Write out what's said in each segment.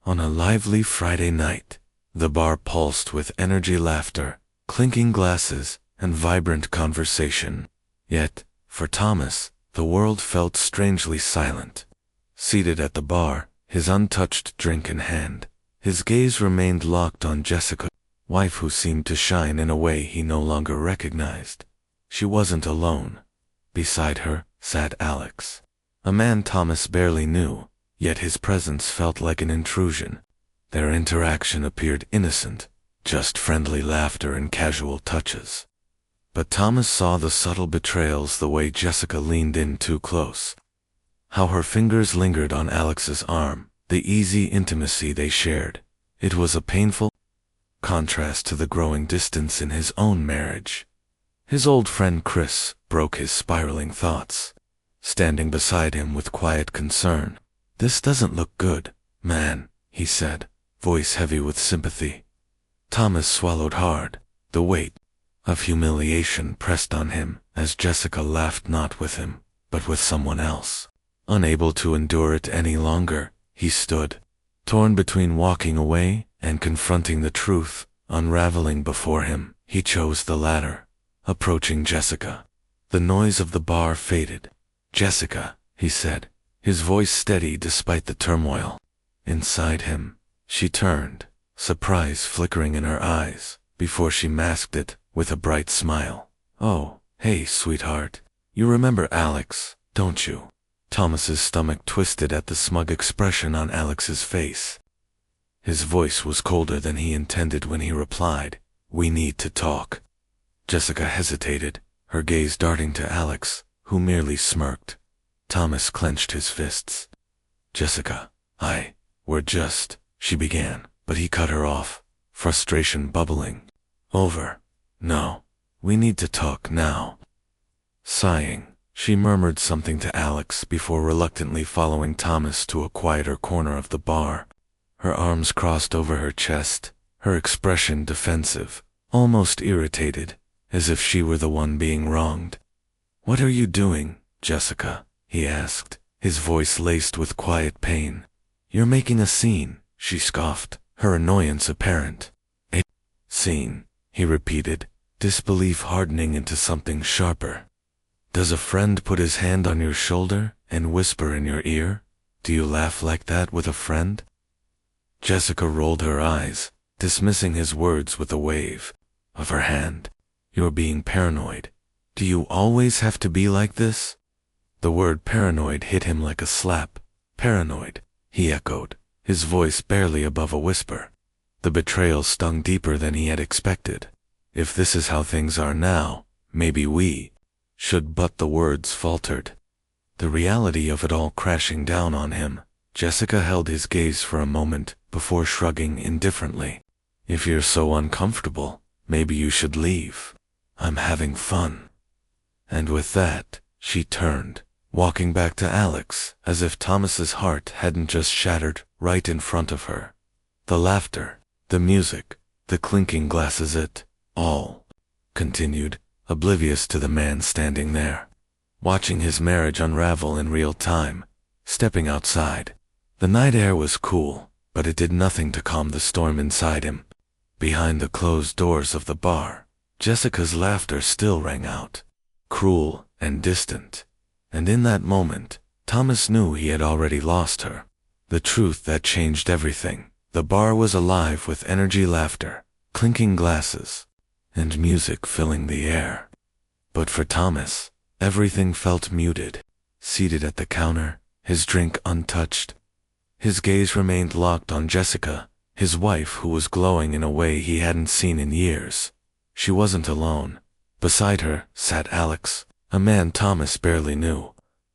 On a lively Friday night, the bar pulsed with energy, laughter, clinking glasses, and vibrant conversation. Yet, for Thomas, the world felt strangely silent. Seated at the bar, his untouched drink in hand, his gaze remained locked on Jessica's wife, who seemed to shine in a way he no longer recognized. She wasn't alone. Beside her sat Alex, a man Thomas barely knew, yet his presence felt like an intrusion. Their interaction appeared innocent, just friendly laughter and casual touches. But Thomas saw the subtle betrayals, the way Jessica leaned in too close, how her fingers lingered on Alex's arm, the easy intimacy they shared. It was a painful contrast to the growing distance in his own marriage. His old friend Chris broke his spiraling thoughts, standing beside him with quiet concern. "This doesn't look good, man," he said, voice heavy with sympathy. Thomas swallowed hard. The weight of humiliation pressed on him as Jessica laughed not with him, but with someone else. Unable to endure it any longer, he stood, torn between walking away and confronting the truth unraveling before him. He chose the latter, approaching Jessica. The noise of the bar faded. "Jessica," he said, his voice steady despite the turmoil. Inside him, she turned, surprise flickering in her eyes, before she masked it with a bright smile. "Oh, hey, sweetheart. You remember Alex, don't you?" Thomas's stomach twisted at the smug expression on Alex's face. His voice was colder than he intended when he replied, "We need to talk." Jessica hesitated, her gaze darting to Alex, who merely smirked. Thomas clenched his fists. "Jessica, we're just," she began, but he cut her off, frustration bubbling over. "No, we need to talk now." Sighing, she murmured something to Alex before reluctantly following Thomas to a quieter corner of the bar. Her arms crossed over her chest, her expression defensive, almost irritated, as if she were the one being wronged. "What are you doing, Jessica?" he asked, his voice laced with quiet pain. "You're making a scene," she scoffed, her annoyance apparent. "A scene," he repeated, disbelief hardening into something sharper. "Does a friend put his hand on your shoulder and whisper in your ear? Do you laugh like that with a friend?" Jessica rolled her eyes, dismissing his words with a wave of her hand. "You're being paranoid. Do you always have to be like this?" The word paranoid hit him like a slap. "Paranoid," he echoed, his voice barely above a whisper. The betrayal stung deeper than he had expected. "If this is how things are now, maybe we should," but the words faltered. The reality of it all crashing down on him. Jessica held his gaze for a moment before shrugging indifferently. "If you're so uncomfortable, maybe you should leave. I'm having fun." And with that, she turned, walking back to Alex, as if Thomas's heart hadn't just shattered right in front of her. The laughter, the music, the clinking glasses, it all continued, oblivious to the man standing there, watching his marriage unravel in real time. Stepping outside, the night air was cool, but it did nothing to calm the storm inside him. Behind the closed doors of the bar, Jessica's laughter still rang out, cruel and distant. And in that moment, Thomas knew he had already lost her. The truth that changed everything. The bar was alive with energy, laughter, clinking glasses, and music filling the air. But for Thomas, everything felt muted. Seated at the counter, his drink untouched, his gaze remained locked on Jessica, his wife, who was glowing in a way he hadn't seen in years. She wasn't alone. Beside her sat Alex, a man Thomas barely knew.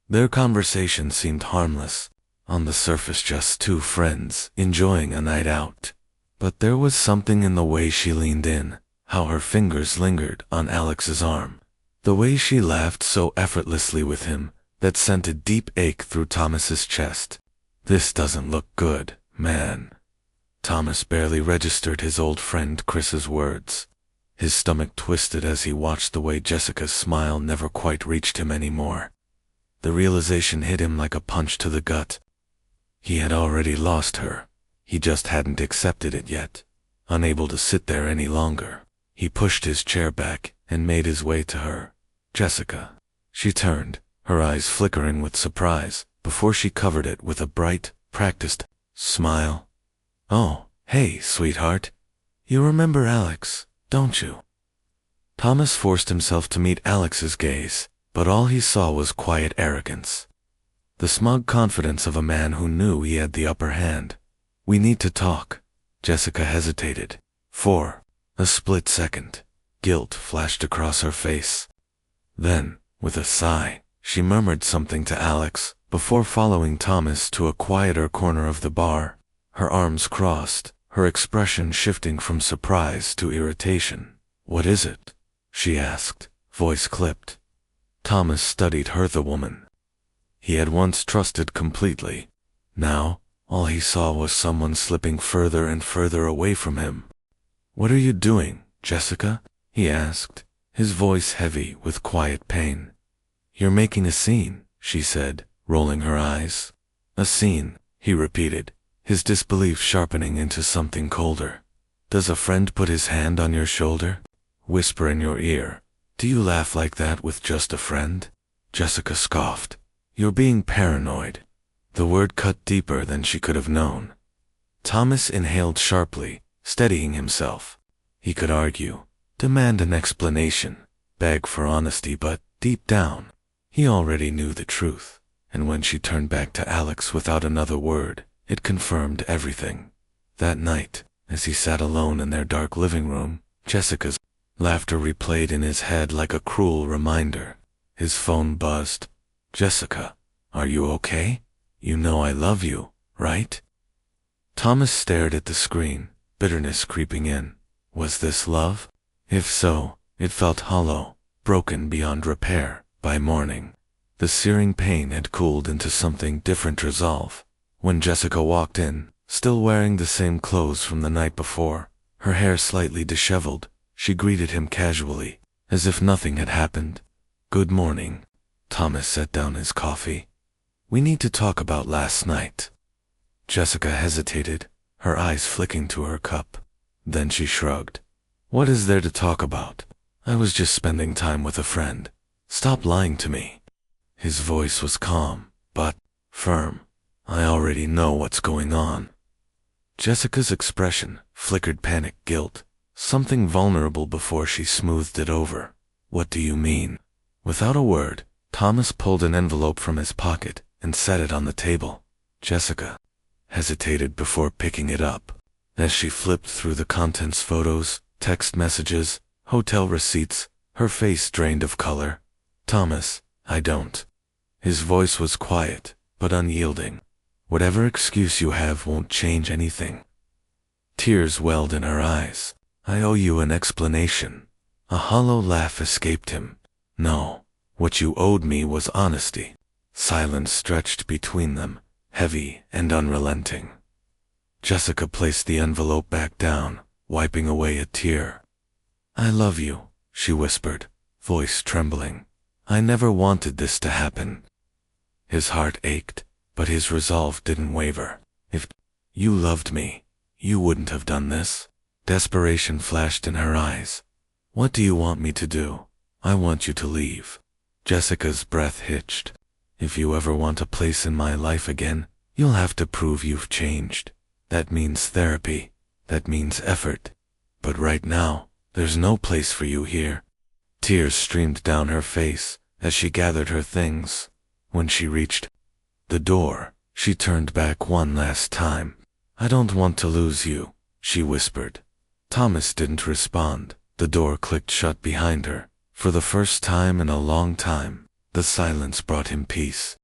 Their conversation seemed harmless, on the surface just two friends enjoying a night out. But there was something in the way she leaned in, how her fingers lingered on Alex's arm, the way she laughed so effortlessly with him, that sent a deep ache through Thomas's chest. "This doesn't look good, man." Thomas barely registered his old friend Chris's words. His stomach twisted as he watched the way Jessica's smile never quite reached him anymore. The realization hit him like a punch to the gut. He had already lost her. He just hadn't accepted it yet. Unable to sit there any longer, he pushed his chair back and made his way to her. Jessica. She turned, her eyes flickering with surprise, before she covered it with a bright, practiced smile. Oh, hey, sweetheart. You remember Alex, don't you? Thomas forced himself to meet Alex's gaze, but all he saw was quiet arrogance. The smug confidence of a man who knew he had the upper hand. We need to talk. Jessica hesitated. For a split second, guilt flashed across her face. Then, with a sigh, she murmured something to Alex, before following Thomas to a quieter corner of the bar, her arms crossed, her expression shifting from surprise to irritation. What is it? She asked, voice clipped. Thomas studied her, the woman he had once trusted completely. Now, all he saw was someone slipping further and further away from him. What are you doing, Jessica? He asked, his voice heavy with quiet pain. You're making a scene, she said, rolling her eyes. A scene, he repeated, his disbelief sharpening into something colder. Does a friend put his hand on your shoulder? Whisper in your ear? Do you laugh like that with just a friend? Jessica scoffed. You're being paranoid. The word cut deeper than she could have known. Thomas inhaled sharply, steadying himself. He could argue, demand an explanation, beg for honesty, but deep down, he already knew the truth. And when she turned back to Alex without another word, it confirmed everything. That night, as he sat alone in their dark living room, Jessica's laughter replayed in his head like a cruel reminder. His phone buzzed. Jessica, are you okay? You know I love you, right? Thomas stared at the screen, bitterness creeping in. Was this love? If so, it felt hollow, broken beyond repair. By morning, the searing pain had cooled into something different resolve. When Jessica walked in, still wearing the same clothes from the night before, her hair slightly disheveled, she greeted him casually, as if nothing had happened. Good morning. Thomas set down his coffee. We need to talk about last night. Jessica hesitated, her eyes flicking to her cup. Then she shrugged. What is there to talk about? I was just spending time with a friend. Stop lying to me. His voice was calm, but firm. I already know what's going on. Jessica's expression flickered panic, guilt, something vulnerable before she smoothed it over. What do you mean? Without a word, Thomas pulled an envelope from his pocket and set it on the table. Jessica hesitated before picking it up. As she flipped through the contents, photos, text messages, hotel receipts, her face drained of color. Thomas, I don't. His voice was quiet, but unyielding. Whatever excuse you have won't change anything. Tears welled in her eyes. I owe you an explanation. A hollow laugh escaped him. No, what you owed me was honesty. Silence stretched between them, heavy and unrelenting. Jessica placed the envelope back down, wiping away a tear. I love you, she whispered, voice trembling. I never wanted this to happen. His heart ached, but his resolve didn't waver. If you loved me, you wouldn't have done this. Desperation flashed in her eyes. What do you want me to do? I want you to leave. Jessica's breath hitched. If you ever want a place in my life again, you'll have to prove you've changed. That means therapy. That means effort. But right now, there's no place for you here. Tears streamed down her face as she gathered her things. When she reached the door, she turned back one last time. I don't want to lose you, she whispered. Thomas didn't respond. The door clicked shut behind her. For the first time in a long time, the silence brought him peace.